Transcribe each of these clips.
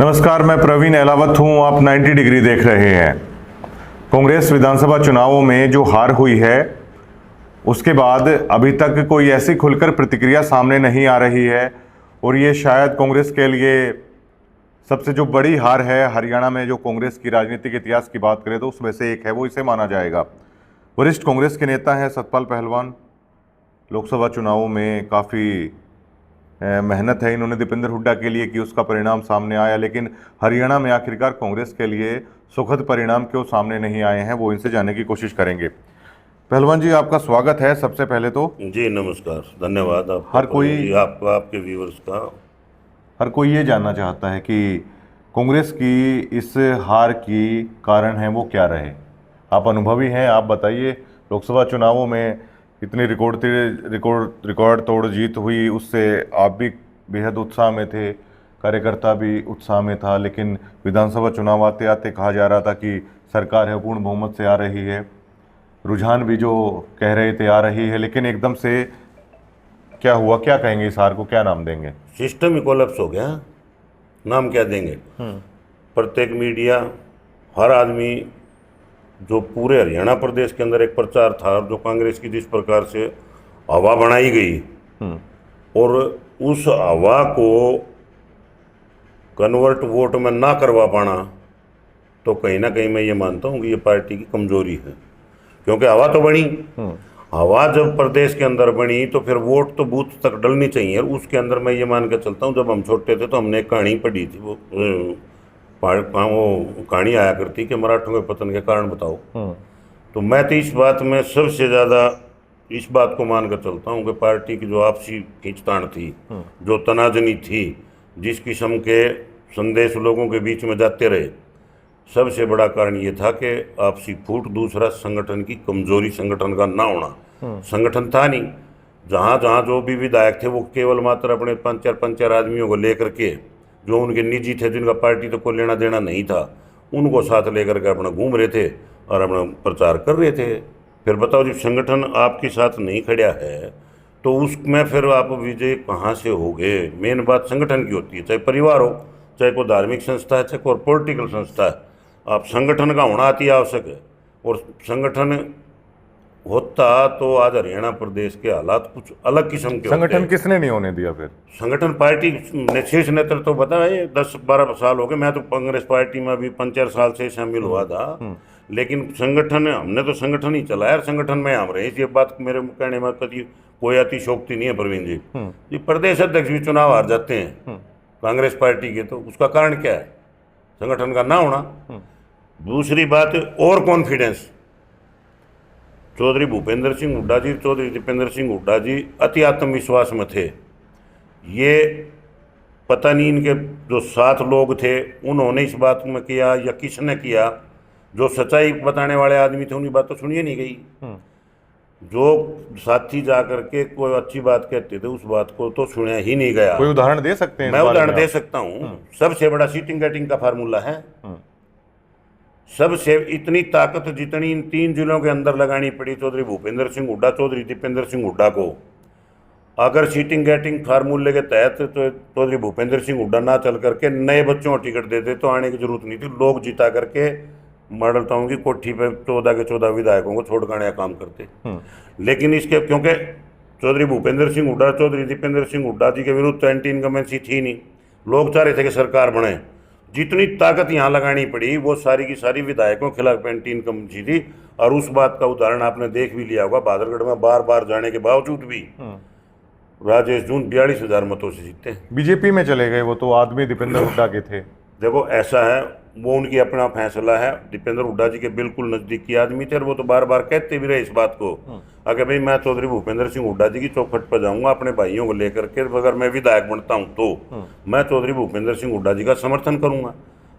नमस्कार, मैं प्रवीण एलावत हूं। आप 90 डिग्री देख रहे हैं। कांग्रेस विधानसभा चुनावों में जो हार हुई है उसके बाद अभी तक कोई ऐसी खुलकर प्रतिक्रिया सामने नहीं आ रही है और ये शायद कांग्रेस के लिए सबसे जो बड़ी हार है। हरियाणा में जो कांग्रेस की राजनीतिक इतिहास की बात करें तो उसमें से एक है, वो इसे माना जाएगा। वरिष्ठ कांग्रेस के नेता हैं सतपाल पहलवान। लोकसभा चुनावों में काफ़ी मेहनत है इन्होंने दीपेंद्र हुड्डा के लिए कि उसका परिणाम सामने आया, लेकिन हरियाणा में आखिरकार कांग्रेस के लिए सुखद परिणाम क्यों सामने नहीं आए हैं, वो इनसे जानने की कोशिश करेंगे। पहलवान जी, आपका स्वागत है। सबसे पहले तो जी नमस्कार, धन्यवाद आपका। हर कोई आपका, आपके व्यूअर्स का। हर कोई ये जानना चाहता है कि कांग्रेस की इस हार की कारण है वो क्या रहे। आप अनुभवी हैं, आप बताइए। लोकसभा चुनावों में इतनी रिकॉर्ड तोड़ जीत हुई, उससे आप भी बेहद उत्साह में थे, कार्यकर्ता भी उत्साह में था, लेकिन विधानसभा चुनाव आते आते कहा जा रहा था कि सरकार है पूर्ण बहुमत से आ रही है, रुझान भी जो कह रहे थे आ रही है, लेकिन एकदम से क्या हुआ? क्या कहेंगे इस हार को, क्या नाम देंगे? सिस्टम ही कोलैप्स हो गया। नाम क्या देंगे? प्रत्येक मीडिया, हर आदमी, जो पूरे हरियाणा प्रदेश के अंदर एक प्रचार था, जो कांग्रेस की जिस प्रकार से हवा बनाई गई और उस हवा को कन्वर्ट वोट में ना करवा पाना, तो कहीं ना कहीं मैं ये मानता हूँ कि ये पार्टी की कमजोरी है। क्योंकि हवा तो बनी, हवा जब प्रदेश के अंदर बनी तो फिर वोट तो बूथ तक डलनी चाहिए। और उसके अंदर मैं ये मान के चलता हूँ, जब हम छोटे थे तो हमने एक कहानी पढ़ी थी, वो कहानी आया करती कि मराठों के पतन के कारण बताओ। तो मैं तो इस बात में सबसे ज़्यादा इस बात को मान कर चलता हूँ कि पार्टी की जो आपसी खींचतान थी, जो तनाजनी थी, जिस किस्म के संदेश लोगों के बीच में जाते रहे, सबसे बड़ा कारण ये था कि आपसी फूट। दूसरा, संगठन की कमजोरी, संगठन का ना होना। संगठन था नहीं। जहाँ जहाँ जो भी विधायक थे वो केवल मात्र अपने पंच चार आदमियों को लेकर के, जो उनके निजी थे, जिनका पार्टी तो कोई लेना देना नहीं था, उनको साथ लेकर के अपना घूम रहे थे और अपना प्रचार कर रहे थे। फिर बताओ, जब संगठन आपके साथ नहीं खड़ा है तो उसमें फिर आप विजय कहाँ से होगे? मेन बात संगठन की होती है, चाहे परिवार हो, चाहे कोई धार्मिक संस्था है, चाहे कोई पॉलिटिकल संस्था है। आप संगठन का होना अति आवश्यक है। और संगठन होता तो आज हरियाणा प्रदेश के हालात कुछ अलग किस्म के होते। संगठन किसने नहीं होने दिया? फिर संगठन पार्टी शीर्ष नेतृत्व तो बता है, 10-12 साल हो गए। मैं तो कांग्रेस पार्टी में अभी 5-4 साल से शामिल हुआ था, लेकिन संगठन हमने तो संगठन ही चलाया और संगठन में हम रहे। ये बात मेरे कहने में कभी कोई अतिशोक्ति नहीं है प्रवीण जी। ये प्रदेश अध्यक्ष भी चुनाव हार जाते हैं कांग्रेस पार्टी के, तो उसका कारण क्या है? संगठन का ना होना। दूसरी बात, ओवर कॉन्फिडेंस। चौधरी भूपेंद्र सिंह हुड्डा जी, चौधरी दीपेंद्र सिंह हुड्डा जी अति आत्मविश्वास में थे। ये पता नहीं इनके जो 7 लोग थे उन्होंने इस बात में किया या किसने किया, जो सच्चाई बताने वाले आदमी थे उनकी बात तो सुनिए नहीं गई। जो साथी जा करके कोई अच्छी बात कहते थे उस बात को तो सुना ही नहीं गया। कोई उदाहरण दे सकते हैं? मैं उदाहरण दे सकता हूँ। सबसे बड़ा सीटिंग गेटिंग का फार्मूला है। सबसे इतनी ताकत जितनी इन 3 जिलों के अंदर लगानी पड़ी चौधरी भूपेंद्र सिंह हुड्डा, चौधरी दीपेंद्र सिंह हुड्डा को, अगर सीटिंग गेटिंग फार्मूले के तहत तो चौधरी भूपेंद्र सिंह हुड्डा ना चल करके नए बच्चों को टिकट देते तो आने की जरूरत नहीं थी। लोग जिता करके मॉडलता हूँ कि कोठी पे 14 के 14 विधायकों को छोड़ कर काम करते। लेकिन इसके क्योंकि चौधरी भूपेंद्र सिंह हुड्डा, चौधरी दीपेंद्र सिंह हुड्डा जी के विरुद्ध एंटी इनकमेंसी थी नहीं। लोग चाह रहे थे कि सरकार बने। जितनी ताकत यहाँ लगानी पड़ी वो सारी की सारी विधायकों के खिलाफ एंटी इनकमेंसी थी। और उस बात का उदाहरण आपने देख भी लिया होगा, बादलगढ़ में बार बार जाने के बावजूद भी राजेश जून 42,000 मतों से जीते। बीजेपी में चले गए वो तो आदमी दीपेंद्र हुड्डा के थे। देखो ऐसा है, वो उनकी अपना फैसला है। दीपेंद्र हुड्डा जी के बिल्कुल नज़दीकी आदमी थे और वो तो बार बार कहते भी रहे इस बात को, अगर भाई मैं चौधरी भूपेंद्र सिंह हुड्डा जी की चौखट पर जाऊंगा अपने भाइयों को लेकर के, अगर मैं विधायक बनता हूं तो मैं चौधरी भूपेंद्र सिंह हुड्डा जी का समर्थन करूंगा।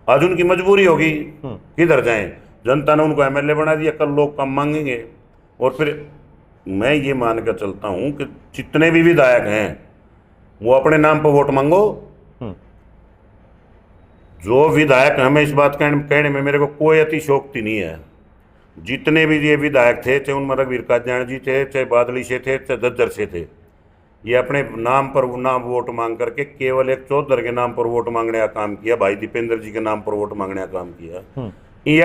आज उनकी मजबूरी होगी, किधर जाएं? जनता ने उनको एमएलए बना दिया, कल लोग कम मांगेंगे। और फिर मैं ये मान कर चलता हूं कि जितने भी विधायक हैं वो अपने नाम पर वोट मांगो। जो विधायक, हमें इस बात कहने में मेरे को कोई अतिशोक्ति नहीं है, जितने भी ये विधायक थे, चाहे उनमें रघुवीर कादियान जी थे, चाहे बादली से थे, चाहे झज्जर से थे, ये अपने नाम पर नाम वोट मांग करके केवल एक चौधर के नाम पर वोट मांगने का काम किया, भाई दीपेंद्र जी के नाम पर वोट मांगने का काम किया। ये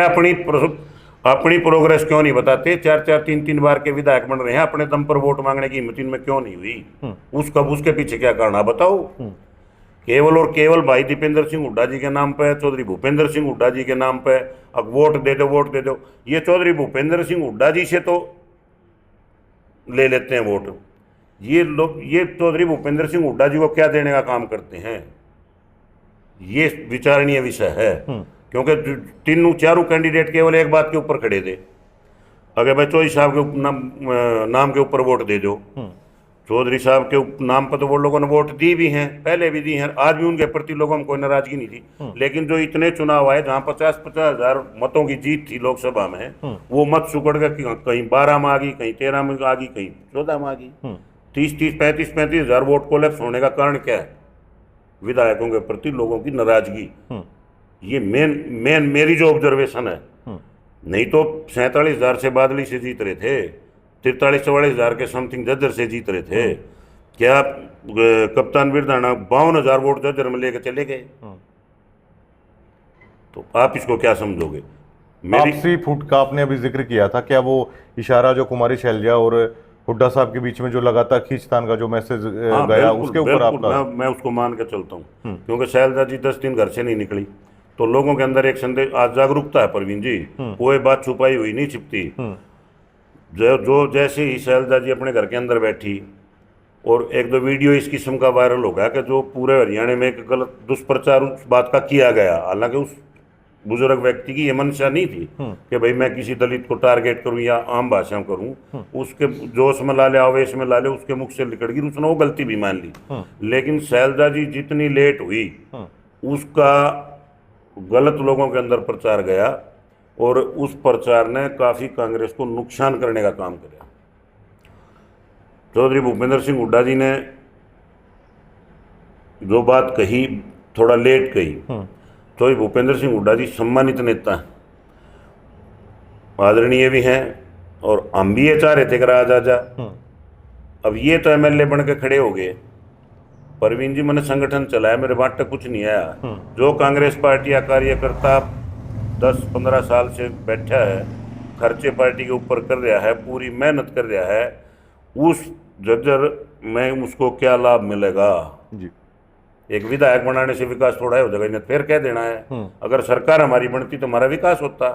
अपनी प्रोग्रेस क्यों नहीं बताते? 4-4 3-3 बार के विधायक बन रहे हैं, अपने दम पर वोट मांगने की हिम्मत इनमें क्यों नहीं हुई? उसके पीछे क्या कारण है बताओ? केवल और केवल भाई दीपेंद्र सिंह हुड्डा जी के नाम पे, चौधरी भूपेंद्र सिंह हुड्डा जी के नाम पे अब वोट दे दो, वोट दे दो। ये चौधरी भूपेंद्र सिंह हुड्डा जी से तो ले लेते हैं वोट, ये लोग, ये चौधरी भूपेंद्र सिंह हुड्डा जी को क्या देने का काम करते हैं? ये विचारणीय विषय है, क्योंकि तीनों चारों कैंडिडेट केवल एक बात के ऊपर खड़े थे, अगर भाई चौधरी साहब के नाम के ऊपर वोट दे दो। चौधरी साहब के नाम पर तो वो लोगों ने वोट दी भी हैं, पहले भी दी हैं, आज भी उनके प्रति लोगों में कोई नाराजगी नहीं थी। लेकिन जो इतने चुनाव आए जहां 50-50 हजार मतों की जीत थी लोकसभा में, वो मत सुकड़ के कहीं 12 में आ गई, कहीं 13 में आ गई, कहीं 14 में आ गई। 30-30, 35-35 हजार वोट कोलैप्स होने का कारण क्या है? विधायकों के प्रति लोगों की नाराजगी। ये मेन मेरी जो ऑब्जर्वेशन है। नहीं तो 47,000 से बादली से जीत रहे थे, 43-44 हजार के समथिंग जज्जर से जीत रहे थे। क्या कप्तान बिरदाना 52,000 वोट जज्जर में लेके चले गए? तो आप इसको क्या समझोगे? आपसी फूट का आपने अभी जिक्र किया था, क्या वो इशारा जो कुमारी शैलजा और हुड्डा साहब के बीच में जो लगातार खींचतान का जो मैसेज गया, उसके ऊपर आपका? मैं उसको मान के चलता हूँ, क्योंकि शैलजा जी 10 दिन घर से नहीं निकली, तो लोगों के अंदर एक संदेश, आज जागरूकता है प्रवीण जी, कोई बात छुपाई हुई नहीं छिपती। जो जैसे ही शैलजा जी अपने घर के अंदर बैठी और एक दो वीडियो इस किस्म का वायरल हो गया कि जो पूरे हरियाणा में एक गलत दुष्प्रचार उस बात का किया गया, हालांकि उस बुजुर्ग व्यक्ति की ये मंशा नहीं थी कि भाई मैं किसी दलित को टारगेट करूं या आम भाषा करूं, उसके जोश में ला ले, आवेश में ला ले, उसके मुख से निकल गई, उसने वो गलती भी मान ली। लेकिन शैलजा जी जितनी लेट हुई, उसका गलत लोगों के अंदर प्रचार गया और उस प्रचार ने काफ़ी कांग्रेस को नुकसान करने का काम किया। चौधरी भूपेंद्र सिंह हुड्डा जी ने जो बात कही, थोड़ा लेट कही। चौधरी भूपेंद्र सिंह हुड्डा जी सम्मानित नेता हैं, आदरणीय भी हैं, और हम भी ये चाह रहे थे कि राज आजा। अब ये तो एमएलए बन के खड़े हो गए। परवीन जी, मैंने संगठन चलाया, मेरे बात तक कुछ नहीं आया। जो कांग्रेस पार्टी का कार्यकर्ता 10-15 साल से बैठा है, खर्चे पार्टी के ऊपर कर रहा है, पूरी मेहनत कर रहा है, उस जज्जर में उसको क्या लाभ मिलेगा जी? एक विधायक बनाने से विकास थोड़ा हो जाएगा, इन्हें फिर कह देना है। अगर सरकार हमारी बनती तो हमारा विकास होता।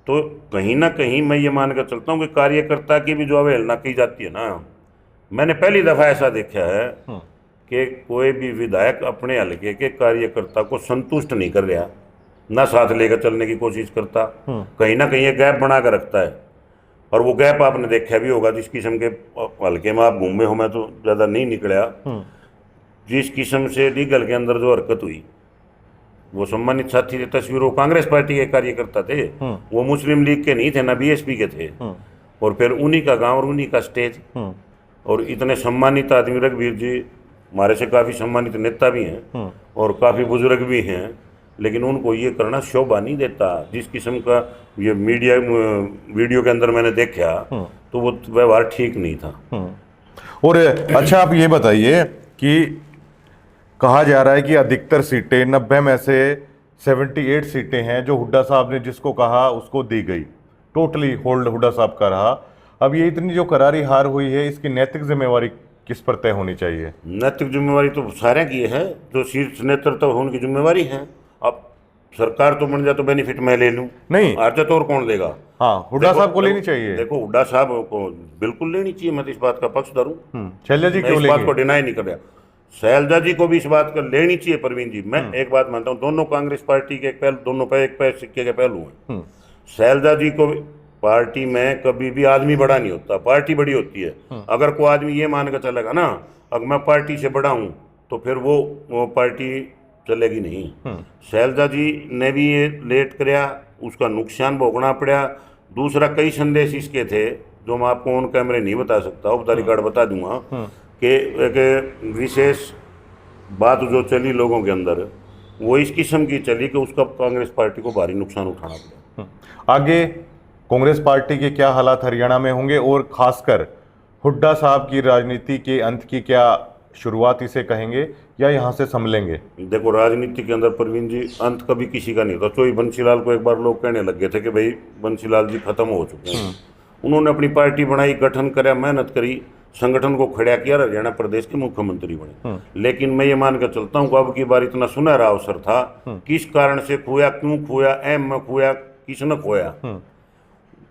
तो कहीं ना कहीं मैं ये मान कर चलता हूँ कि कार्यकर्ता की भी जो अवहेलना की जाती है ना, मैंने पहली दफा ऐसा देखा है कि कोई भी विधायक अपने हल्के के कार्यकर्ता को संतुष्ट नहीं कर रहा, ना साथ लेकर चलने की कोशिश करता, कहीं ना कहीं एक गैप बना कर रखता है। और वो गैप आपने देखा भी होगा, जिस किस्म के हल्के में आप घूमे हो, मैं तो ज़्यादा नहीं निकला, जिस किस्म से लीगल के अंदर जो हरकत हुई, वो सम्मानित साथी थे, तस्वीरों कांग्रेस पार्टी के कार्यकर्ता थे, वो मुस्लिम लीग के नहीं थे, ना बीएसपी के थे। और फिर उन्हीं का गांव और उन्हीं का स्टेज, और इतने सम्मानित आदमी, रघुवीर जी हमारे से काफ़ी सम्मानित नेता भी हैं और काफ़ी बुजुर्ग भी हैं, लेकिन उनको ये करना शोभा नहीं देता। जिस किस्म का ये मीडिया वीडियो के अंदर मैंने देखा, तो वो व्यवहार ठीक नहीं था। और अच्छा, आप ये बताइए कि कहा जा रहा है कि अधिकतर सीटें 90 में से 78 सीटें हैं जो हुड्डा साहब ने जिसको कहा उसको दी गई, टोटली होल्ड हुड्डा साहब का रहा। अब ये इतनी जो करारी हार हुई है, इसकी नैतिक जिम्मेवारी किस पर तय होनी चाहिए? नैतिक जिम्मेवारी तो सारे की है, जो शीर्ष नेतृत्व होने की जिम्मेवारी है। अब सरकार तो बन जाए तो बेनिफिट मैं ले लूँ, नहीं आर्जत और कौन देगा? हाँ, हुड्डा साहब को लेनी चाहिए। देखो, हुड्डा साहब को बिल्कुल लेनी चाहिए, मैं तो इस बात का पक्षधर हूँ। शैलजा जी क्यों इस बात को डिनाई नहीं कर रहा, शैलजा जी को भी इस बात को लेनी चाहिए। परवीन जी, मैं एक बात मानता हूँ, दोनों कांग्रेस पार्टी के पहलू, दोनों पे एक पैर सिक्के के पहलू हैं। शैलजा जी को पार्टी में कभी भी आदमी बड़ा नहीं होता, पार्टी बड़ी होती है। अगर कोई आदमी ये मान कर चलेगा ना, अगर मैं पार्टी से बड़ा हूँ, तो फिर वो पार्टी चलेगी नहीं। शैलजा जी ने भी ये लेट कराया, उसका नुकसान भोगना पड़ा। दूसरा, कई संदेश इसके थे जो मैं आपको ऑन कैमरे नहीं बता सकता, ऑफ द रिकॉर्ड बता दूंगा कि एक विशेष बात जो चली लोगों के अंदर, वो इस किस्म की चली कि उसका कांग्रेस पार्टी को भारी नुकसान उठाना पड़ा। आगे कांग्रेस पार्टी के क्या हालात हरियाणा में होंगे, और खासकर हुड्डा साहब की राजनीति के अंत की क्या शुरुआत इसे कहेंगे या यहाँ से संभलेंगे? देखो, राजनीति के अंदर प्रवीण जी अंत कभी किसी का नहीं था। तो बंसीलाल को एक बार लोग कहने लग गए थे कि भाई बंसीलाल जी खत्म हो चुके हैं। उन्होंने अपनी पार्टी बनाई, गठन कराया, मेहनत करी, संगठन को खड़ा किया, हरियाणा प्रदेश के मुख्यमंत्री बने। लेकिन मैं ये मान कर चलता हूँ कि अब की बार इतना सुनहरा अवसर था, किस कारण से खोया, क्यों खोया, एम में खोया, किसने खोया,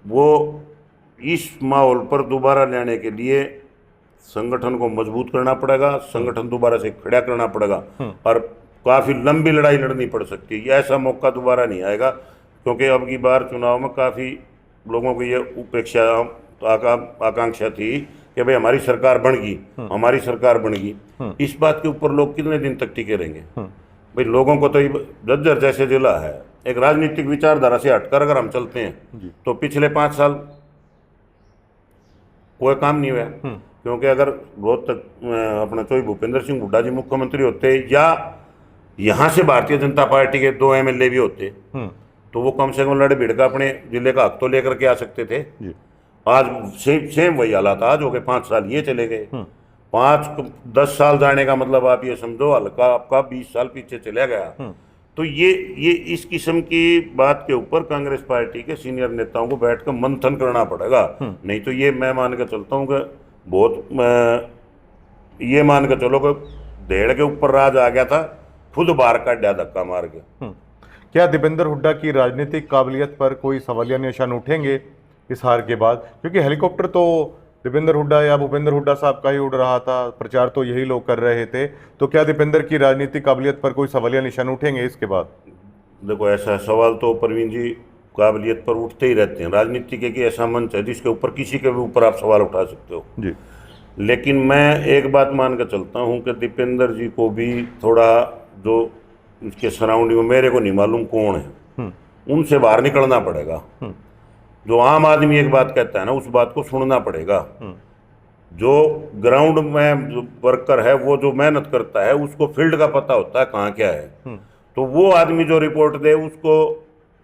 वो इस माहौल पर दोबारा लाने के लिए संगठन को मजबूत करना पड़ेगा, संगठन दोबारा से खड़ा करना पड़ेगा और काफ़ी लंबी लड़ाई लड़नी पड़ सकती है। ऐसा मौका दोबारा नहीं आएगा, क्योंकि अब की बार चुनाव में काफ़ी लोगों की ये उपेक्षा आकांक्षा थी कि भाई हमारी सरकार बन गई, हमारी सरकार बन गई। इस बात के ऊपर लोग कितने दिन तक टिके रहेंगे? भाई लोगों को तो जज्जर जैसे जिला है, एक राजनीतिक विचारधारा से हटकर अगर हम चलते हैं तो पिछले 5 साल कोई काम नहीं हुआ। क्योंकि अगर रोहतक अपना चौधरी भूपेंद्र सिंह हुड्डा जी मुख्यमंत्री होते या यहाँ से भारतीय जनता पार्टी के 2 MLA भी होते तो वो कम से कम लड़े भिड़ का अपने जिले का हक तो लेकर के आ सकते थे। आज सेम वही हालात आज हो गए। 5 साल ये चले गए। 5-10 साल जाने का मतलब आप ये समझो हल्का आपका 20 साल पीछे चला गया। तो ये इस किस्म की बात के ऊपर कांग्रेस पार्टी के सीनियर नेताओं को बैठकर मंथन करना पड़ेगा। नहीं तो ये मैं मान कर चलता हूँ कि बहुत ये मान कर चलो कि देड़ के ऊपर राज आ गया था, खुद बाहर काट दिया धक्का मार के। क्या दीपेंद्र हुड्डा की राजनीतिक काबिलियत पर कोई सवालिया निशान उठेंगे इस हार के बाद? क्योंकि हेलीकॉप्टर तो दीपेंद्र हुड्डा या भूपेंद्र हुड्डा साहब का ही उड़ रहा था, प्रचार तो यही लोग कर रहे थे। तो क्या दीपेंद्र की राजनीतिक काबिलियत पर कोई सवालिया निशान उठेंगे इसके बाद? देखो, ऐसा सवाल तो प्रवीण जी काबिलियत पर उठते ही रहते हैं। राजनीति के ऐसा मंच है जिसके ऊपर किसी के भी ऊपर आप सवाल उठा सकते हो जी। लेकिन मैं एक बात मान कर चलता हूँ कि दीपेंद्र जी को भी थोड़ा जो इसके सराउंडिंग में मेरे को नहीं मालूम कौन है, उनसे बाहर निकलना पड़ेगा। जो आम आदमी एक बात कहता है ना, उस बात को सुनना पड़ेगा। जो ग्राउंड में जो वर्कर है, वो जो मेहनत करता है, उसको फील्ड का पता होता है कहाँ क्या है। तो वो आदमी जो रिपोर्ट दे उसको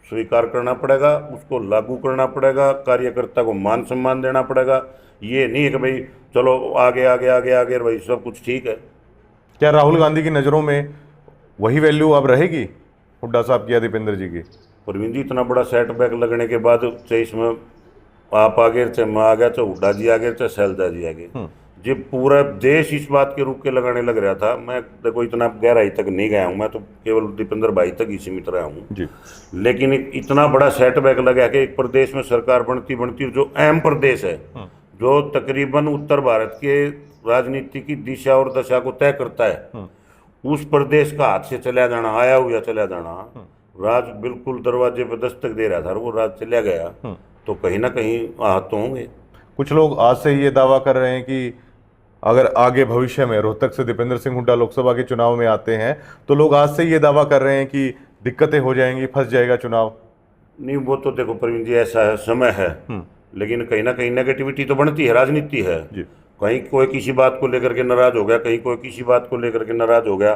स्वीकार करना पड़ेगा, उसको लागू करना पड़ेगा, कार्यकर्ता को मान सम्मान देना पड़ेगा। ये नहीं है कि भाई चलो आगे आगे आगे आगे भाई सब कुछ ठीक है। क्या राहुल गांधी की नज़रों में वही वैल्यू अब रहेगी हुड्डा साहब की या दीपेंद्र जी की? प्रवीण जी, इतना बड़ा सेटबैक लगने के बाद चाहे इसमें आप आगे, चाहे मैं आ गया, चाहे हुड्डा जी आ गए, चाहे शैलजा जी आ गए, जब पूरा देश इस बात के रूप के लगाने लग रहा था। मैं देखो इतना गहराई तक नहीं गया हूँ, मैं तो केवल दीपेंद्र भाई तक ही सीमित रहा हूँ। लेकिन इतना बड़ा सेटबैक लगा कि एक प्रदेश में सरकार बनती बनती, जो अहम प्रदेश है, जो तकरीबन उत्तर भारत के राजनीति की दिशा और दशा को तय करता है, उस प्रदेश का हाथ से चला जाना, आया हुआ चला जाना, राज बिल्कुल दरवाजे पर दस्तक दे रहा था, वो राज चला गया, तो कहीं ना कहीं आहत तो होंगे। कुछ लोग आज से ही ये दावा कर रहे हैं कि अगर आगे भविष्य में रोहतक से दीपेंद्र सिंह हुड्डा लोकसभा के चुनाव में आते हैं तो लोग आज से ये दावा कर रहे हैं कि दिक्कतें हो जाएंगी, फंस जाएगा चुनाव। नहीं, वो तो देखो प्रवीण जी, ऐसा है, समय है, लेकिन कहीं ना कहीं नेगेटिविटी तो बनती है, राजनीति है। कहीं कोई किसी बात को लेकर के नाराज हो गया, कहीं कोई किसी बात को लेकर के नाराज हो गया,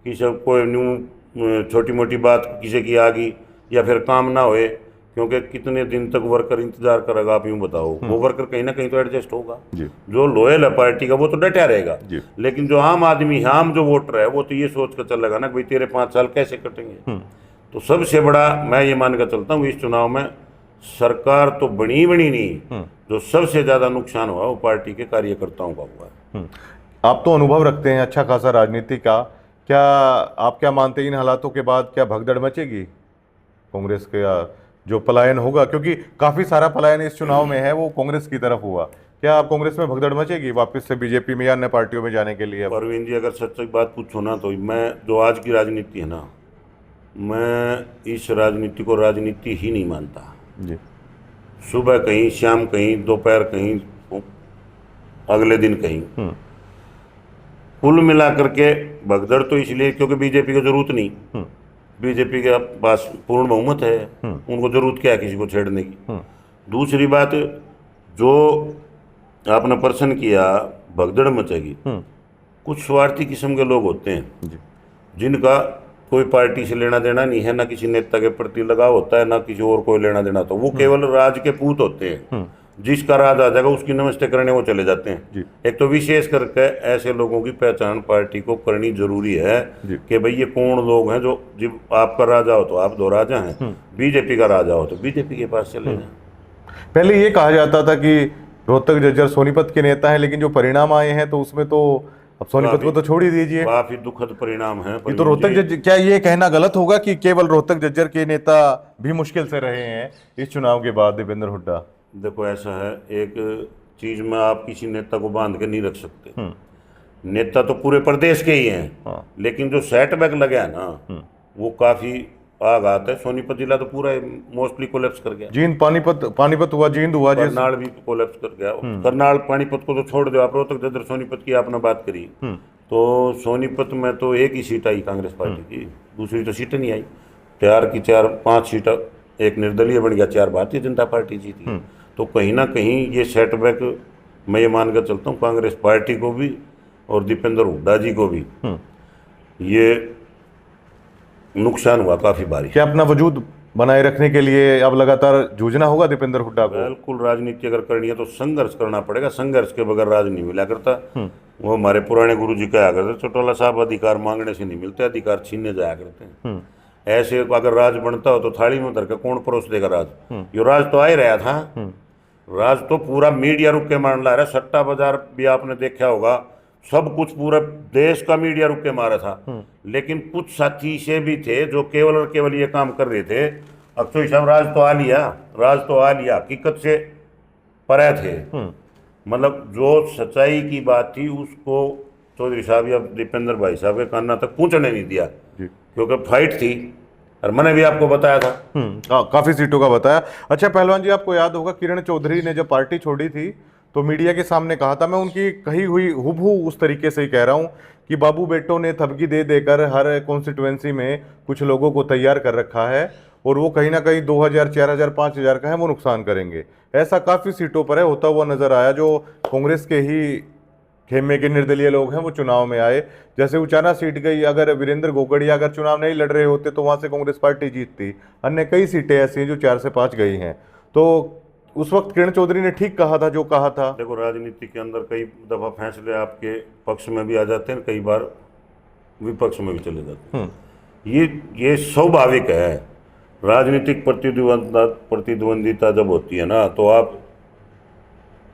किसी कोई न्यू छोटी मोटी बात किसी की आ गई, या फिर काम ना होए, क्योंकि कितने दिन तक वर्कर इंतजार करेगा आप यूं बताओ। वो वर्कर कहीं ना कहीं तो एडजस्ट होगा। जो लोयल है पार्टी का वो तो डटा रहेगा, लेकिन जो आम आदमी है, आम जो वोटर है, वो तो ये सोच कर चलेगा ना भाई तेरे 5 साल कैसे कटेंगे। तो सबसे बड़ा मैं ये मान कर चलता हूँ, इस चुनाव में सरकार तो बनी नहीं, जो सबसे ज्यादा नुकसान हुआ वो पार्टी के कार्यकर्ताओं का हुआ है। आप तो अनुभव रखते हैं अच्छा खासा राजनीति का, क्या आप क्या मानते हैं इन हालातों के बाद क्या भगदड़ मचेगी कांग्रेस का, जो पलायन होगा, क्योंकि काफी सारा पलायन इस चुनाव में है वो कांग्रेस की तरफ हुआ, क्या आप कांग्रेस में भगदड़ मचेगी वापस से बीजेपी में या अन्य पार्टियों में जाने के लिए? परवीन जी, अगर सच्ची बात पूछो ना, तो मैं जो आज की राजनीति है ना, मैं इस राजनीति को राजनीति ही नहीं मानता जी। सुबह कहीं, शाम कहीं, दोपहर कहीं, अगले दिन कहीं, कुल मिलाकर के भगदड़ तो इसलिए क्योंकि बीजेपी को जरूरत नहीं, बीजेपी के पास पूर्ण बहुमत है, उनको जरूरत क्या है किसी को छेड़ने की। दूसरी बात, जो आपने प्रश्न किया भगदड़ मचेगी, कुछ स्वार्थी किस्म के लोग होते हैं जिनका कोई पार्टी से लेना देना नहीं है, ना किसी नेता के प्रति लगाव होता है, ना किसी और कोई लेना देना, तो वो केवल राज के पूत होते हैं। जिसका राज आ जाएगा उसकी नमस्ते करने वो चले जाते जी। हैं। एक तो विशेष करके ऐसे लोगों की पहचान पार्टी को करनी जरूरी है जी। कि भाई ये कौन लोग हैं जो जब आपका राजा हो तो आप दो राजा हैं, बीजेपी का राजा हो तो बीजेपी के पास चले जाएं। पहले ये कहा जाता था कि रोहतक जज्जर सोनीपत के नेता हैं, लेकिन जो परिणाम आए हैं तो उसमें तो अब सोनीपत को तो छोड़ ही दीजिए। काफी दुखद परिणाम है। ये तो रोहतक जज्जर, क्या ये कहना गलत होगा कि केवल रोहतक जज्जर के नेता भी मुश्किल से रहे हैं इस चुनाव के बाद दीपेंद्र हुड्डा? देखो ऐसा है, एक चीज में आप किसी नेता को बांध के नहीं रख सकते। नेता तो पूरे प्रदेश के ही हैं, हाँ। लेकिन जो सेटबैक लगा है ना वो काफी आघात है। सोनीपत जिला तो पूरा मोस्टली कोलैप्स कर गया। जींद पानीपत हुआ, जींद हुआ, जिस करनाल भी कोलैप्स कर गया। करनाल पानीपत को तो छोड़ दो, आप रोहतक जज्जर सोनीपत की आपने बात करी तो सोनीपत में तो एक ही सीट आई कांग्रेस पार्टी की, दूसरी तो सीटें नहीं आई। 4 की 4-5 सीट एक निर्दलीय बन गया, 4 भारतीय जनता पार्टी जीती। तो कहीं ना कहीं ये सेटबैक मैं ये मान कर चलता हूँ कांग्रेस पार्टी को भी और दीपेंद्र हुड्डा जी को भी ये नुकसान हुआ काफी भारी। क्या अपना वजूद बनाए रखने के लिए अब लगातार जूझना होगा दीपेंद्र हुड्डा को? बिल्कुल, राजनीति अगर करनी है तो संघर्ष करना पड़ेगा। संघर्ष के बगैर राज नहीं मिला करता। वो हमारे पुराने गुरुजी कहा करते, चौटाला साहब अधिकार मांगने से नहीं मिलते, अधिकार छीनने जाया करते हैं। ऐसे अगर राज बनता हो तो थाली में धर के कौन परोस देगा राज? ये राज तो आ ही रहा था। राज तो पूरा मीडिया रुक के मान ला रहा है। सट्टा बाजार भी आपने देखा होगा, सब कुछ पूरा देश का मीडिया रुक के मारा था। लेकिन कुछ साथी से भी थे जो केवल और केवल ये काम कर रहे थे। अक्षय साहब राज तो आ लिया, हकीकत से परे थे। मतलब जो सच्चाई की बात थी उसको चौधरी साहब या दीपेंद्र भाई साहब के कान्ना तक पहुंचने नहीं दिया, क्योंकि फाइट थी। और मैंने भी आपको बताया था काफी सीटों का बताया। अच्छा पहलवान जी, आपको याद होगा किरण चौधरी ने जब पार्टी छोड़ी थी तो मीडिया के सामने कहा था, मैं उनकी कही हुई हुबहू उस तरीके से ही कह रहा हूं कि बाबू बेटों ने थपकी दे देकर हर कॉन्स्टिट्यूएंसी में कुछ लोगों को तैयार कर रखा है और वो कहीं ना कहीं 2000, 4000, 5000 का है वो नुकसान करेंगे। ऐसा काफी सीटों पर है होता हुआ नजर आया। जो कांग्रेस के ही खेमे के निर्दलीय लोग हैं वो चुनाव में आए। जैसे उचाना सीट गई, अगर वीरेंद्र गोगड़िया अगर चुनाव नहीं लड़ रहे होते तो वहां से कांग्रेस पार्टी जीतती। अन्य कई सीटें ऐसी हैं जो 4 से 5 गई हैं। तो उस वक्त किरण चौधरी ने ठीक कहा था जो कहा था। देखो, राजनीति के अंदर कई दफा फैसले आपके पक्ष में भी आ जाते हैं, कई बार विपक्ष में भी चले जाते हैं। ये स्वाभाविक है। राजनीतिक प्रतिद्वंदिता जब होती है ना तो आप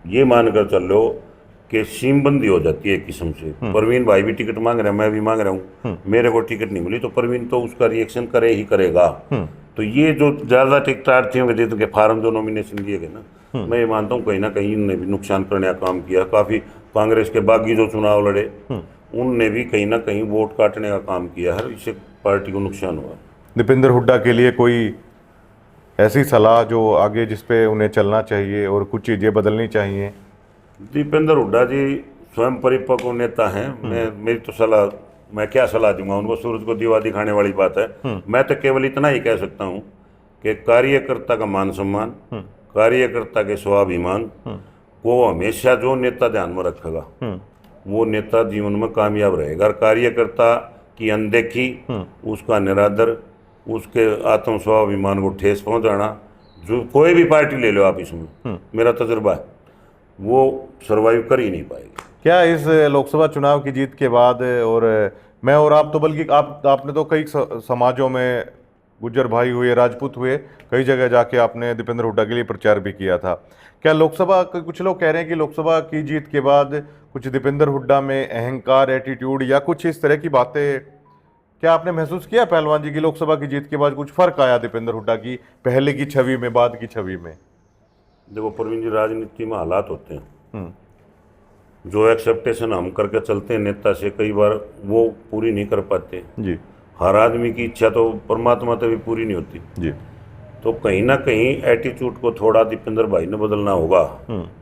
ये मानकर चल लो कि सीमबंदी हो जाती है एक किस्म से। परवीन भाई भी टिकट मांग रहे हैं, मैं भी मांग रहा हूँ, मेरे को टिकट नहीं मिली तो परवीन तो उसका रिएक्शन करे ही करेगा। तो ये जो ज्यादा टिकटार्थियों के दे फार्म जो नॉमिनेशन दिए गए ना, मैं ये मानता हूँ कहीं ना कहीं इनने भी नुकसान करने का काम किया। काफी कांग्रेस के बागी जो चुनाव लड़े उनने भी कहीं ना कहीं वोट काटने का काम किया है, इससे पार्टी को नुकसान हुआ। दीपेंद्र हुड्डा के लिए कोई ऐसी सलाह जो आगे जिस पे उन्हें चलना चाहिए और कुछ चीजें बदलनी चाहिए? दीपेंद्र हुड्डा जी स्वयं परिपक्व नेता हैं। मेरी तो सलाह, मैं क्या सलाह दूंगा उनको, सूरज को दीवा दिखाने वाली बात है। मैं तो केवल इतना ही कह सकता हूँ कि कार्यकर्ता का मान सम्मान, कार्यकर्ता के स्वाभिमान को हमेशा जो नेता ध्यान में रखेगा वो नेता जीवन में कामयाब रहेगा। और कार्यकर्ता की अनदेखी, उसका निरादर, उसके आत्म स्वाभिमान को ठेस पहुंचाना, जो कोई भी पार्टी ले लो आप, इसमें मेरा तजुर्बा है, वो सरवाइव कर ही नहीं पाएगी। क्या इस लोकसभा चुनाव की जीत के बाद, और मैं और आप तो बल्कि आपने तो कई समाजों में, गुज्जर भाई हुए, राजपूत हुए, कई जगह जाके आपने दीपेंद्र हुड्डा के लिए प्रचार भी किया था। क्या लोकसभा, कुछ लोग कह रहे हैं कि लोकसभा की जीत के बाद कुछ दीपेंद्र हुड्डा में अहंकार, एटीट्यूड या कुछ इस तरह की बातें, क्या आपने महसूस किया पहलवान जी की लोकसभा की जीत के बाद कुछ फर्क आया दीपेंद्र हुड्डा की पहले की छवि में, बाद की छवि में? देखो प्रवीण जी, राजनीति में हालात होते हैं। जो एक्सेप्टेशन हम करके चलते हैं नेता से, कई बार वो पूरी नहीं कर पाते जी। हर आदमी की इच्छा तो परमात्मा तक भी पूरी नहीं होती जी। तो कहीं ना कहीं एटीट्यूड को थोड़ा दीपेंद्र भाई ने बदलना होगा।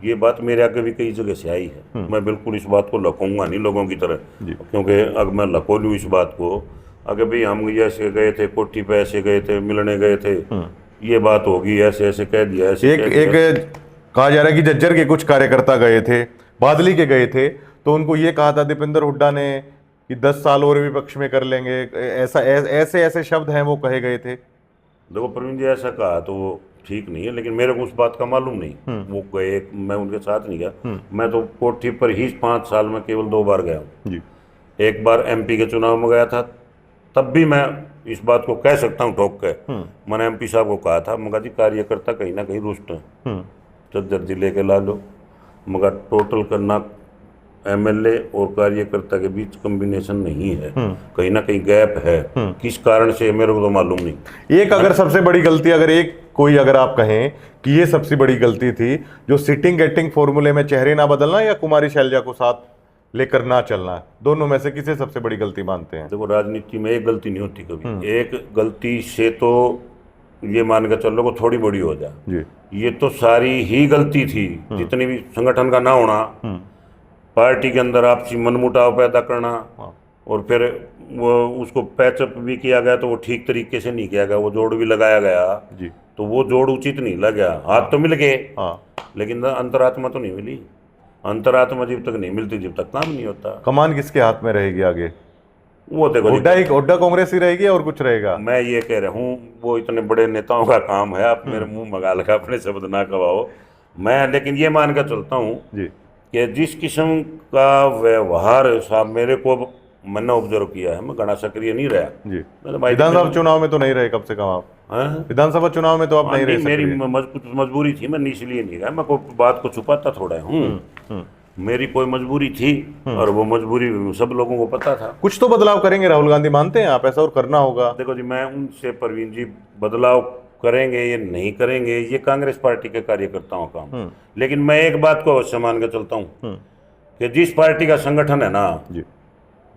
ये बात मेरे आगे भी कई जगह से आई है। मैं बिल्कुल इस बात को लकूंगा नहीं लोगों की तरह, क्योंकि अगर मैं लको लूँ इस बात को, अगर भाई हम ऐसे गए थे, कोठी पे ऐसे गए थे, मिलने गए थे, ये बात होगी, ऐसे ऐसे कह दिया, ऐसे एक कहा जा रहा है कि जज्जर के कुछ कार्यकर्ता गए थे, बादली के गए थे, तो उनको ये कहा था दीपेंद्र हुड्डा ने कि 10 साल और विपक्ष में कर लेंगे, ऐसे शब्द हैं वो कहे गए थे। देखो प्रवीण जी, ऐसा कहा तो वो ठीक नहीं है, लेकिन मेरे को उस बात का मालूम नहीं। वो गए, मैं उनके साथ नहीं गया। मैं तो कोठी पर ही 5 साल में केवल 2 बार गया हूँ। जी। एक बार MP के चुनाव में गया था, तब भी मैं इस बात को कह सकता हूँ ठोक के, मैंने MP साहब को कहा था, मगर जी कार्यकर्ता कहीं ना कहीं रुष्ट है, चद्दर जी लेके ला लो, मगर टोटल करना MLA और कार्यकर्ता के बीच कॉम्बिनेशन नहीं है, कहीं ना कहीं गैप है। किस कारण से मेरे को तो मालूम नहीं। एक अगर सबसे बड़ी गलती, अगर आप कहें कि ये सबसे बड़ी गलती थी, जो सिटिंग गेटिंग फॉर्मूले में चेहरे ना बदलना या कुमारी शैलजा को साथ लेकर ना चलना, दोनों में से किसे सबसे बड़ी गलती मानते हैं? देखो, राजनीति में एक गलती नहीं होती कभी। एक गलती से तो ये मान के चलो को थोड़ी बड़ी हो जाए जी। ये तो सारी ही गलती थी, जितनी भी संगठन का ना होना, पार्टी के अंदर आपसी मनमुटाव पैदा करना, और फिर वो उसको पैचअप भी किया गया तो वो ठीक तरीके से नहीं किया गया, वो जोड़ भी लगाया गया जी। तो वो जोड़ उचित नहीं लगा। हाथ तो मिल गए, हाँ, लेकिन अंतरात्मा तो नहीं मिली। अंतरात्मा जब तक नहीं मिलती, जब तक काम नहीं होता। कमान किसके हाथ में रहेगी आगे? वो देखो, हुड्डा कांग्रेस ही रहेगी और कुछ रहेगा? मैं ये कह रहा हूँ, वो इतने बड़े नेताओं का काम है, आप मेरे मुंह मगा लगा अपने शब्द ना कवाओ। मैं लेकिन ये मान कर चलता हूँ जी कि जिस किस्म का व्यवहार साहब मेरे को मैंने ऑब्जर्व किया है, मैं घना सक्रिय नहीं रहा जी। मैं भाई विधानसभा चुनाव में तो नहीं रहे, कम से कम आप विधानसभा चुनाव में तो आप नहीं रहे। मेरी मजबूरी थी, मैं इसलिए नहीं गया, मैं को बात को छुपाता थोड़ा हूँ। मेरी कोई मजबूरी थी और वो मजबूरी सब लोगों को पता था। कुछ तो बदलाव करेंगे राहुल गांधी, मानते हैं आप ऐसा? और करना होगा। देखो जी, मैं उनसे परवीन जी बदलाव करेंगे ये नहीं करेंगे, ये कांग्रेस पार्टी के कार्यकर्ताओं का। लेकिन मैं एक बात को अवश्य मान कर चलता हूँ कि जिस पार्टी का संगठन है ना जी,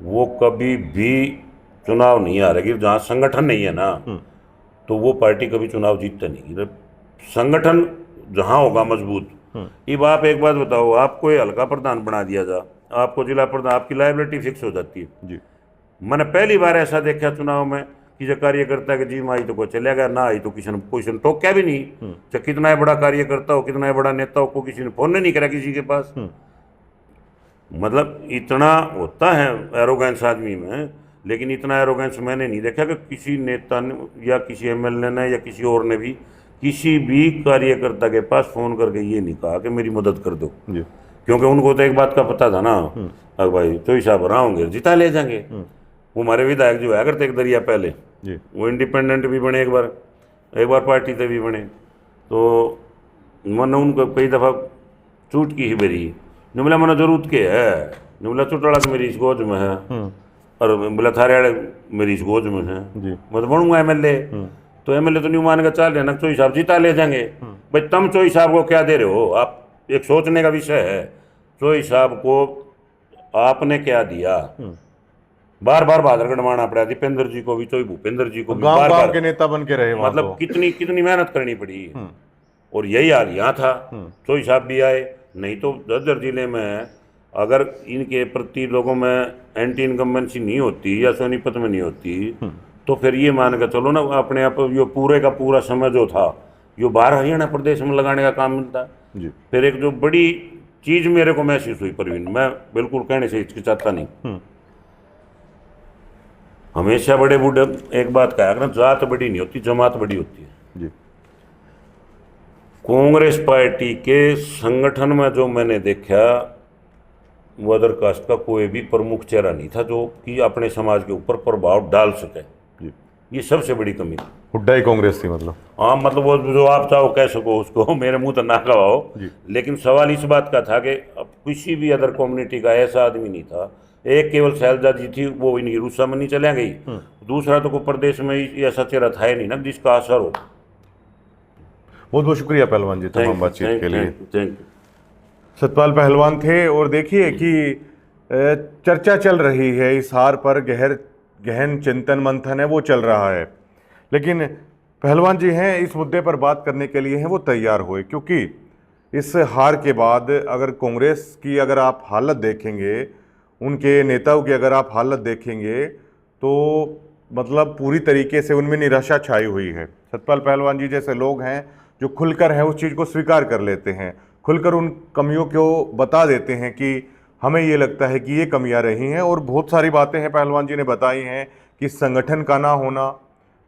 वो कभी भी चुनाव नहीं हारेगी। जहाँ संगठन नहीं है ना तो वो पार्टी कभी चुनाव जीतते नहीं। संगठन जहाँ होगा मजबूत। अब आप एक बात बताओ, आपको ये हल्का प्रधान बना दिया जा, आपको जिला प्रधान, आपकी लायबिलिटी फिक्स हो जाती है जी। मैंने पहली बार ऐसा देखा चुनाव में कि जो कार्यकर्ता के जी में आई तो कोई चले गया, ना आई तो किसी ने टोका भी नहीं। चाहे कितना ही बड़ा कार्यकर्ता हो, कितना ही बड़ा नेता हो, को किसी ने फोन नहीं करा किसी के पास। मतलब इतना होता है एरोगेंस आदमी में, लेकिन इतना एरोगेंस मैंने नहीं देखा कि किसी नेता ने या किसी MLA ने या किसी और ने भी किसी भी कार्यकर्ता के पास फोन करके ये नहीं कहा कि मेरी मदद कर दो जी। क्योंकि उनको तो एक बात का पता था ना, अगर भाई चोई साहब होंगे जिता ले जाएंगे। वो हमारे विधायक जो है करते एक दरिया पहले जी। वो इंडिपेंडेंट भी बने, एक बार पार्टी से भी बने, तो मैंने उनको कई दफ़ा चूट की ही मेरी निमला मैंने जरूरत के है, निमला चुटाड़ा तो मेरी इस गोज में है और बोला थारे मेरी इस गोज में है जी। मैं तो बनूंगा MLA। तो MLA तो नहीं मान के चाल लेना, चोई साहब जीता ले जाएंगे। भाई तुम चोई साहब को क्या दे रहे हो? आप एक सोचने का विषय है। चोई साहब को आपने क्या दिया? बार बार बादल गणवाना पड़ा, दीपेंद्र जी को भी, चोई भूपेंद्र जी को भी, गांव बार गांव बार के नेता बन के रहे वहाँ मतलब कितनी मेहनत करनी पड़ी। और यही हाल यहाँ था, चोई साहब भी आए, नहीं तो झज्जर जिले में अगर इनके प्रति लोगों में एंटी इनकम्बेंसी नहीं होती या सोनीपत में नहीं होती तो फिर ये मान कर चलो ना, अपने आप यो पूरे का पूरा समय जो था यो बाहर हरियाणा प्रदेश में लगाने का काम मिलता जी। फिर एक जो बड़ी चीज मेरे को महसूस हुई परवीन, मैं बिल्कुल कहने से हिचकिचाता नहीं, हमेशा बड़े बूढ़े एक बात कहा ना, जात बड़ी नहीं होती जमात बड़ी होती है। जी। कांग्रेस पार्टी के संगठन में जो मैंने देखा, वो अदर कास्ट का कोई भी प्रमुख चेहरा नहीं था जो कि अपने समाज के ऊपर प्रभाव डाल सके। ये सबसे बड़ी कमी थी। हुड्डा ही कांग्रेस थी मतलब? हाँ, मतलब वो जो आप चाहो कह सको उसको, मेरे मुंह तो ना कहो, लेकिन सवाल इस बात का था कि अब किसी भी अदर कम्युनिटी का ऐसा आदमी नहीं था। एक केवल शैलजा जी थी, वो इनकी रूसा में नहीं चला गई। दूसरा तो कोई प्रदेश में ऐसा चेहरा था ही नहीं ना जिसका असर हो। बहुत बहुत शुक्रिया पहलवान जी तमाम बातचीत के लिए। Thank you. सतपाल पहलवान थे। और देखिए कि चर्चा चल रही है, इस हार पर गहन चिंतन मंथन है वो चल रहा है, लेकिन पहलवान जी हैं इस मुद्दे पर बात करने के लिए हैं वो तैयार हुए, क्योंकि इस हार के बाद अगर कांग्रेस की अगर आप हालत देखेंगे, उनके नेताओं की अगर आप हालत देखेंगे तो मतलब पूरी तरीके से उनमें निराशा छाई हुई है। सतपाल पहलवान जी जैसे लोग हैं जो खुलकर हैं उस चीज़ को स्वीकार कर लेते हैं, खुलकर उन कमियों को बता देते हैं कि हमें ये लगता है कि ये कमियां रही हैं। और बहुत सारी बातें हैं पहलवान जी ने बताई हैं कि संगठन का ना होना,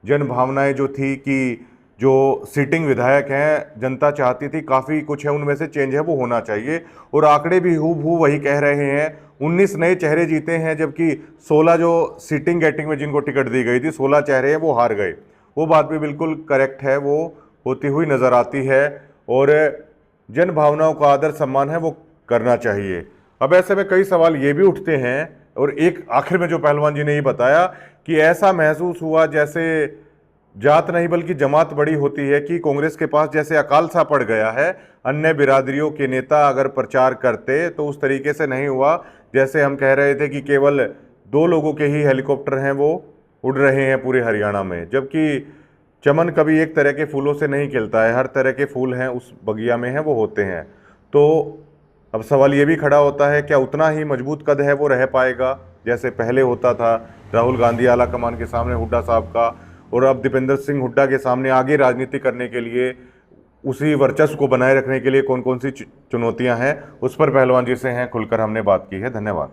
जन भावनाएं जो थी कि जो सिटिंग विधायक हैं, जनता चाहती थी काफ़ी कुछ है उनमें से चेंज है वो होना चाहिए, और आंकड़े भी हूबहू वही कह रहे हैं। 19 नए चेहरे जीते हैं, जबकि 16 जो सिटिंग गेटिंग में जिनको टिकट दी गई थी 16 चेहरे हैं वो हार गए। वो बात भी बिल्कुल करेक्ट है, वो होती हुई नज़र आती है, और जन भावनाओं का आदर सम्मान है वो करना चाहिए। अब ऐसे में कई सवाल ये भी उठते हैं, और एक आखिर में जो पहलवान जी ने ये बताया कि ऐसा महसूस हुआ जैसे जात नहीं बल्कि जमात बड़ी होती है, कि कांग्रेस के पास जैसे अकाल सा पड़ गया है। अन्य बिरादरियों के नेता अगर प्रचार करते तो उस तरीके से नहीं हुआ, जैसे हम कह रहे थे कि केवल 2 लोगों के ही हेलीकॉप्टर हैं वो उड़ रहे हैं पूरे हरियाणा में, जबकि चमन कभी एक तरह के फूलों से नहीं खिलता है, हर तरह के फूल हैं उस बगिया में हैं वो होते हैं। तो अब सवाल ये भी खड़ा होता है, क्या उतना ही मजबूत कद है वो रह पाएगा जैसे पहले होता था राहुल गांधी आला कमान के सामने हुड्डा साहब का, और अब दीपेंद्र सिंह हुड्डा के सामने आगे राजनीति करने के लिए, उसी वर्चस्व को बनाए रखने के लिए कौन कौन सी चुनौतियां हैं, उस पर पहलवान जी से हैं खुलकर हमने बात की है। धन्यवाद।